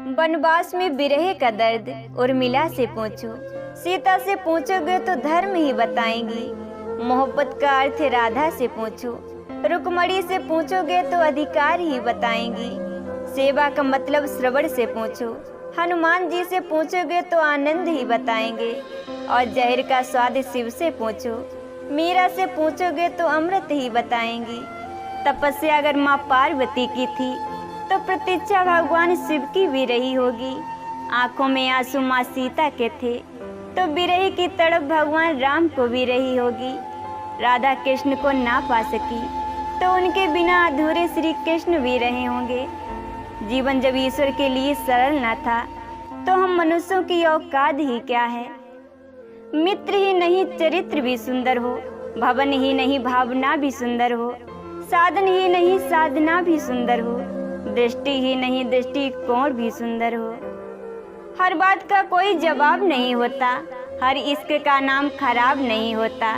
वनवास में विरह का दर्द उर्मिला से पूछो, सीता से पूछोगे तो धर्म ही बताएंगी। मोहब्बत का अर्थ राधा से पूछो, रुक्मणी से पूछोगे तो अधिकार ही बताएंगी। सेवा का मतलब श्रवण से पूछो, हनुमान जी से पूछोगे तो आनंद ही बताएंगे। और जहर का स्वाद शिव से पूछो, मीरा से पूछोगे तो अमृत ही बताएंगी। तपस्या अगर माँ पार्वती की थी तो प्रतीक्षा भगवान शिव की भी रही होगी। आंखों में आंसू माँ सीता के थे तो विरह की तड़प भगवान राम को भी रही होगी। राधा कृष्ण को ना पा सकी तो उनके बिना अधूरे श्री कृष्ण भी रहे होंगे। जीवन जब ईश्वर के लिए सरल न था तो हम मनुष्यों की औकात ही क्या है। मित्र ही नहीं चरित्र भी सुंदर हो, भवन ही नहीं भावना भी सुंदर हो, साधन ही नहीं साधना भी सुंदर हो, दृष्टि ही नहीं दृष्टिकोण भी सुंदर हो। हर बात का कोई जवाब नहीं होता, हर इश्क का नाम खराब नहीं होता।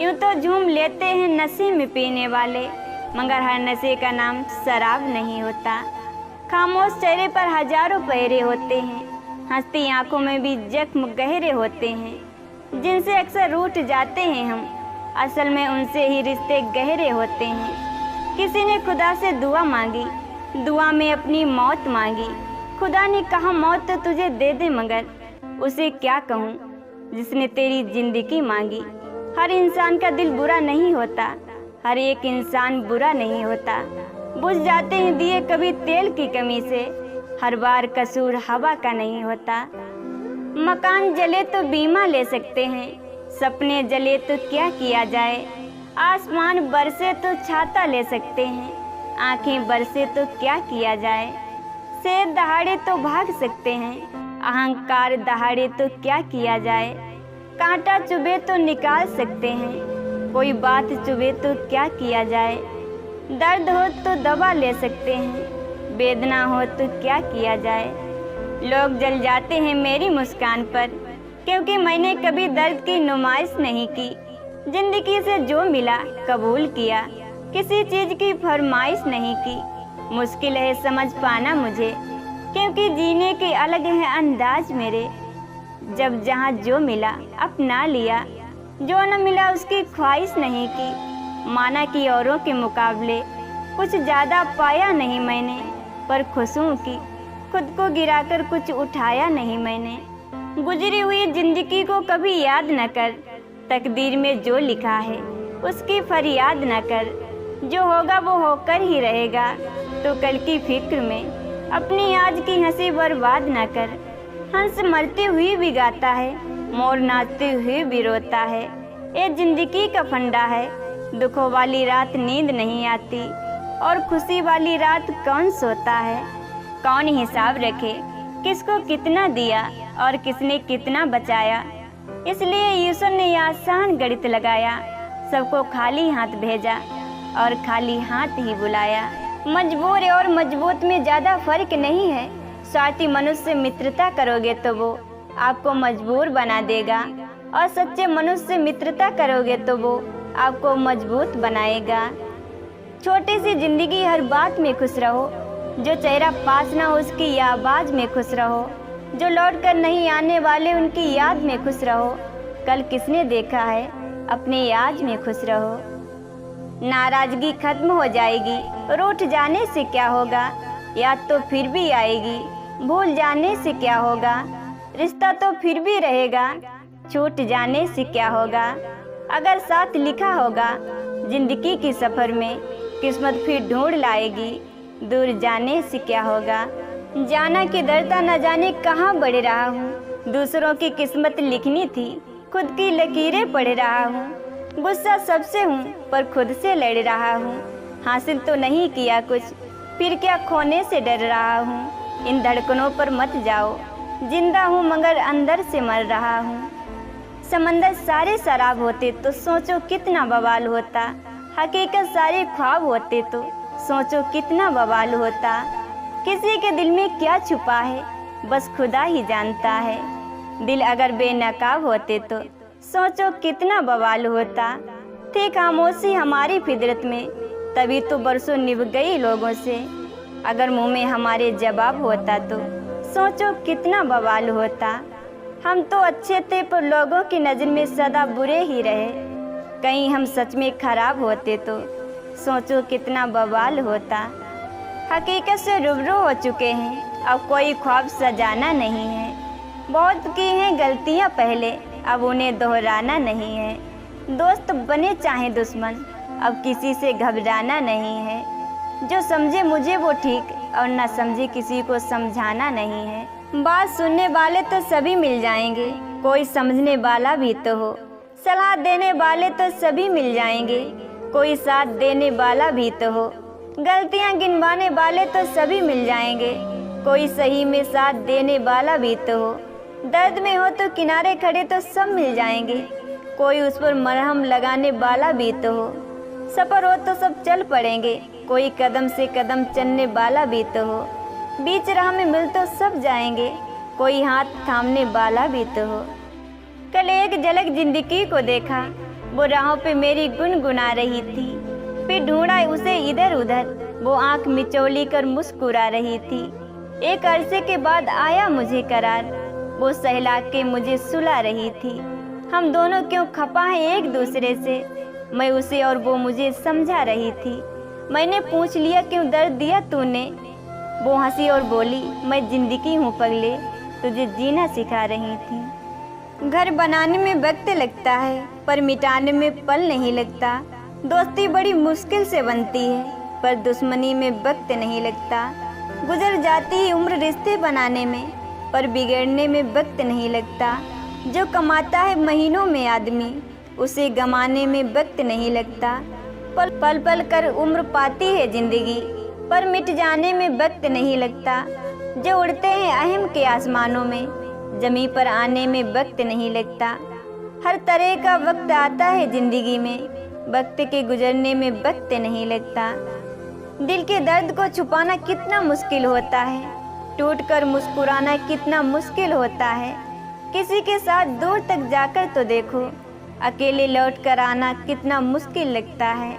यूं तो झूम लेते हैं नशे में पीने वाले, मगर हर नशे का नाम शराब नहीं होता। खामोश चेहरे पर हजारों पहरे होते हैं, हंसती आंखों में भी जख्म गहरे होते हैं। जिनसे अक्सर रूठ जाते हैं हम, असल में उनसे ही रिश्ते गहरे होते हैं। किसी ने खुदा से दुआ मांगी, दुआ में अपनी मौत मांगी। खुदा ने कहा मौत तो तुझे दे दे, मगर उसे क्या कहूँ जिसने तेरी जिंदगी मांगी। हर इंसान का दिल बुरा नहीं होता, हर एक इंसान बुरा नहीं होता। बुझ जाते हैं दिए कभी तेल की कमी से, हर बार कसूर हवा का नहीं होता। मकान जले तो बीमा ले सकते हैं, सपने जले तो क्या किया जाए। आसमान बरसे तो छाता ले सकते हैं, आंखें बरसे तो क्या किया जाए। शेर दहाड़े तो भाग सकते हैं, अहंकार दहाड़े तो क्या किया जाए। कांटा चुभे तो निकाल सकते हैं, कोई बात चुभे तो क्या किया जाए। दर्द हो तो दवा ले सकते हैं, वेदना हो तो क्या किया जाए। लोग जल जाते हैं मेरी मुस्कान पर, क्योंकि मैंने कभी दर्द की नुमाइश नहीं की। जिंदगी से जो मिला कबूल किया, किसी चीज की फरमाइश नहीं की। मुश्किल है समझ पाना मुझे, क्योंकि जीने के अलग है अंदाज मेरे। जब जहाँ जो मिला अपना लिया, जो न मिला उसकी ख्वाहिश नहीं की। माना कि औरों के मुकाबले कुछ ज़्यादा पाया नहीं मैंने, पर खुश हूँ कि खुद को गिराकर कुछ उठाया नहीं मैंने। गुजरी हुई जिंदगी को कभी याद न कर, तकदीर में जो लिखा है उसकी फरियाद न कर। जो होगा वो होकर ही रहेगा, तो कल की फिक्र में अपनी आज की हंसी बर्बाद न कर। हंस मरती हुई भी गाता है, मोर नाचते हुए भी रोता है। ये जिंदगी का फंडा है, दुखों वाली रात नींद नहीं आती, और खुशी वाली रात कौन सोता है। कौन हिसाब रखे किसको कितना दिया और किसने कितना बचाया। इसलिए ईश्वर ने यह आसान गणित लगाया, सबको खाली हाथ भेजा और खाली हाथ ही बुलाया। मजबूर और मजबूत में ज़्यादा फर्क नहीं है। स्वार्थी मनुष्य से मित्रता करोगे तो वो आपको मजबूर बना देगा, और सच्चे मनुष्य से मित्रता करोगे तो वो आपको मजबूत बनाएगा। छोटी सी जिंदगी, हर बात में खुश रहो। जो चेहरा पास ना हो उसकी आवाज़ में खुश रहो। जो लौट कर नहीं आने वाले उनकी याद में खुश रहो। कल किसने देखा है अपनी याद में खुश रहो। नाराजगी खत्म हो जाएगी, रूठ जाने से क्या होगा। याद तो फिर भी आएगी, भूल जाने से क्या होगा। रिश्ता तो फिर भी रहेगा, छूट जाने से क्या होगा। अगर साथ लिखा होगा जिंदगी की सफ़र में, किस्मत फिर ढूंढ लाएगी, दूर जाने से क्या होगा। जाना कि डरता न जाने कहाँ बढ़ रहा हूँ। दूसरों की किस्मत लिखनी थी, खुद की लकीरें पढ़ रहा हूँ। गुस्सा सबसे हूँ पर खुद से लड़ रहा हूँ। हासिल तो नहीं किया कुछ, फिर क्या खोने से डर रहा हूँ। इन धड़कनों पर मत जाओ, जिंदा हूँ मगर अंदर से मर रहा हूँ। समंदर सारे शराब होते तो सोचो कितना बवाल होता। हकीकत सारे ख्वाब होते तो सोचो कितना बवाल होता। किसी के दिल में क्या छुपा है बस खुदा ही जानता है। दिल अगर बेनकाब होते तो सोचो कितना बवाल होता। थी खामोशी हमारी फितरत में, तभी तो बरसों निभ गई लोगों से। अगर मुंह में हमारे जवाब होता तो सोचो कितना बवाल होता। हम तो अच्छे थे पर लोगों की नज़र में सदा बुरे ही रहे। कहीं हम सच में खराब होते तो सोचो कितना बवाल होता। हकीकत से रूबरू हो चुके हैं, अब कोई ख्वाब सजाना नहीं है। बहुत की हैं गलतियां पहले, अब उन्हें दोहराना नहीं है। दोस्त बने चाहे दुश्मन, अब किसी से घबराना नहीं है। जो समझे मुझे वो ठीक, और ना समझे किसी को समझाना नहीं है। बात सुनने वाले तो सभी मिल जाएंगे, कोई समझने वाला भी तो हो। सलाह देने वाले तो सभी मिल जाएंगे, कोई साथ देने वाला भी तो हो। गलतियां गिनवाने वाले तो सभी मिल जाएंगे, कोई सही में साथ देने वाला भी तो हो। दर्द में हो तो किनारे खड़े तो सब मिल जाएंगे, कोई उस पर मरहम लगाने वाला भी तो हो। सफ़र हो तो सब चल पड़ेंगे, कोई कदम से कदम चलने वाला भी तो हो। बीच राह में मिल तो सब जाएंगे, कोई हाथ थामने वाला भी तो हो। कल एक झलक जिंदगी को देखा, वो राहों पे मेरी गुनगुना रही थी। फिर ढूंढा उसे इधर उधर, वो आंख मिचौली कर मुस्कुरा रही थी। एक अरसे के बाद आया मुझे करार, वो सहला के मुझे सुला रही थी। हम दोनों क्यों खपा हैं एक दूसरे से, मैं उसे और वो मुझे समझा रही थी। मैंने पूछ लिया क्यों दर्द दिया तूने, वो हंसी और बोली मैं जिंदगी हूँ पगले, तुझे जीना सिखा रही थी। घर बनाने में वक्त लगता है, पर मिटाने में पल नहीं लगता। दोस्ती बड़ी मुश्किल से बनती है, पर दुश्मनी में वक्त नहीं लगता। गुजर जाती है उम्र रिश्ते बनाने में, पर बिगड़ने में वक्त नहीं लगता। जो कमाता है महीनों में आदमी, उसे गंवाने में वक्त नहीं लगता। पल पल पल कर उम्र पाती है जिंदगी, पर मिट जाने में वक्त नहीं लगता। जो उड़ते हैं अहम के आसमानों में, जमी पर आने में वक्त नहीं लगता। हर तरह का वक्त आता है जिंदगी में, वक्त के गुजरने में वक्त नहीं लगता। दिल के दर्द को छुपाना कितना मुश्किल होता है, टूट कर मुस्कुराना कितना मुश्किल होता है। किसी के साथ दूर तक जाकर तो देखो, अकेले लौट कर आना कितना मुश्किल लगता है।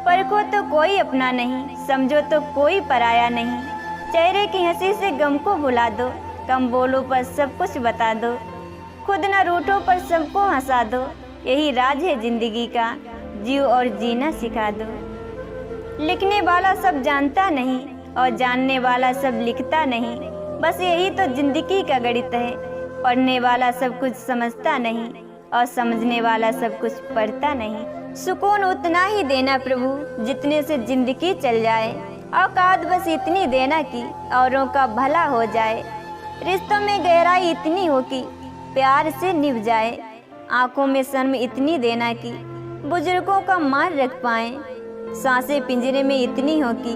परखो तो कोई अपना नहीं, समझो तो कोई पराया नहीं। चेहरे की हंसी से गम को भुला दो, कम बोलो पर सब कुछ बता दो। खुद न रूठो पर सबको हंसा दो, यही राज है जिंदगी का, जियो और जीना सिखा दो। लिखने वाला सब जानता नहीं, और जानने वाला सब लिखता नहीं। बस यही तो जिंदगी का गणित है, पढ़ने वाला सब कुछ समझता नहीं, और समझने वाला सब कुछ पढ़ता नहीं। सुकून उतना ही देना प्रभु जितने से जिंदगी चल जाए, औकात बस इतनी देना कि औरों का भला हो जाए। रिश्तों में गहराई इतनी हो कि प्यार से निभ जाए, आंखों में शर्म इतनी देना कि बुजुर्गों का मान रख पाएं। सांसें पिंजरे में इतनी हो कि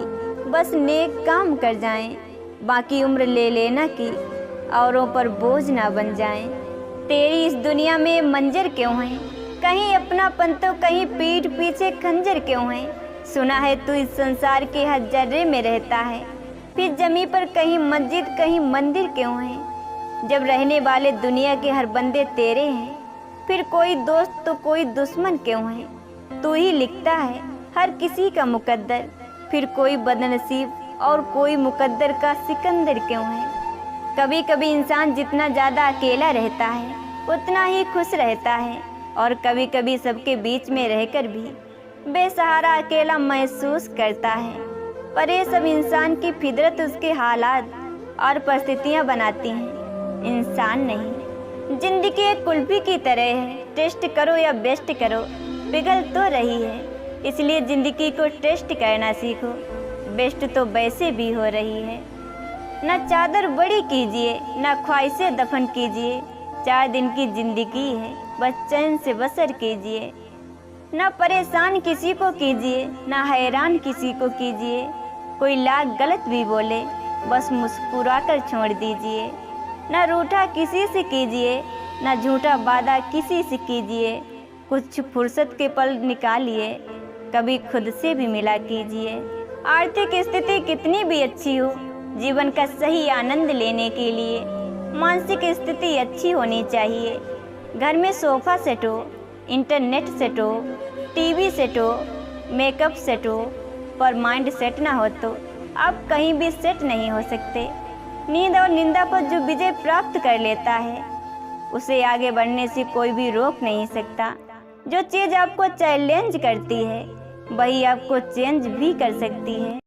बस नेक काम कर जाएं, बाकी उम्र ले लेना कि औरों पर बोझ ना बन जाएं। तेरी इस दुनिया में मंजर क्यों है, कहीं अपनापन तो कहीं पीठ पीछे खंजर क्यों है। सुना है तू इस संसार के हर जर्रे में रहता है, फिर जमी पर कहीं मस्जिद कहीं मंदिर क्यों है। जब रहने वाले दुनिया के हर बंदे तेरे हैं, फिर कोई दोस्त तो कोई दुश्मन क्यों है। तू ही लिखता है हर किसी का मुकद्दर, फिर कोई बदनसीब और कोई मुकद्दर का सिकंदर क्यों है। कभी कभी इंसान जितना ज़्यादा अकेला रहता है उतना ही खुश रहता है, और कभी कभी सबके बीच में रहकर भी बेसहारा अकेला महसूस करता है। पर ये सब इंसान की फितरत, उसके हालात और परिस्थितियाँ बनाती हैं, इंसान नहीं। जिंदगी एक कुल्फी की तरह है, टेस्ट करो या बेस्ट करो पिघल तो रही है। इसलिए ज़िंदगी को टेस्ट करना सीखो, बेस्ट तो वैसे भी हो रही है। न चादर बड़ी कीजिए, न ख्वाहिशें दफन कीजिए, 4 दिन की ज़िंदगी है, बस चैन से बसर कीजिए। न परेशान किसी को कीजिए, न हैरान किसी को कीजिए, कोई लाख गलत भी बोले बस मुस्कुरा कर छोड़ दीजिए। न रूठा किसी से कीजिए, न झूठा वादा किसी से कीजिए, कुछ फुर्सत के पल निकालिए, कभी खुद से भी मिला कीजिए। आर्थिक स्थिति कितनी भी अच्छी हो, जीवन का सही आनंद लेने के लिए मानसिक स्थिति अच्छी होनी चाहिए। घर में सोफ़ा सेट हो, इंटरनेट सेट हो, टीवी सेट हो, मेकअप सेट हो, पर माइंड सेट ना हो तो आप कहीं भी सेट नहीं हो सकते। नींद और निंदा पर जो विजय प्राप्त कर लेता है उसे आगे बढ़ने से कोई भी रोक नहीं सकता। जो चीज आपको चैलेंज करती है वही आपको चेंज भी कर सकती है।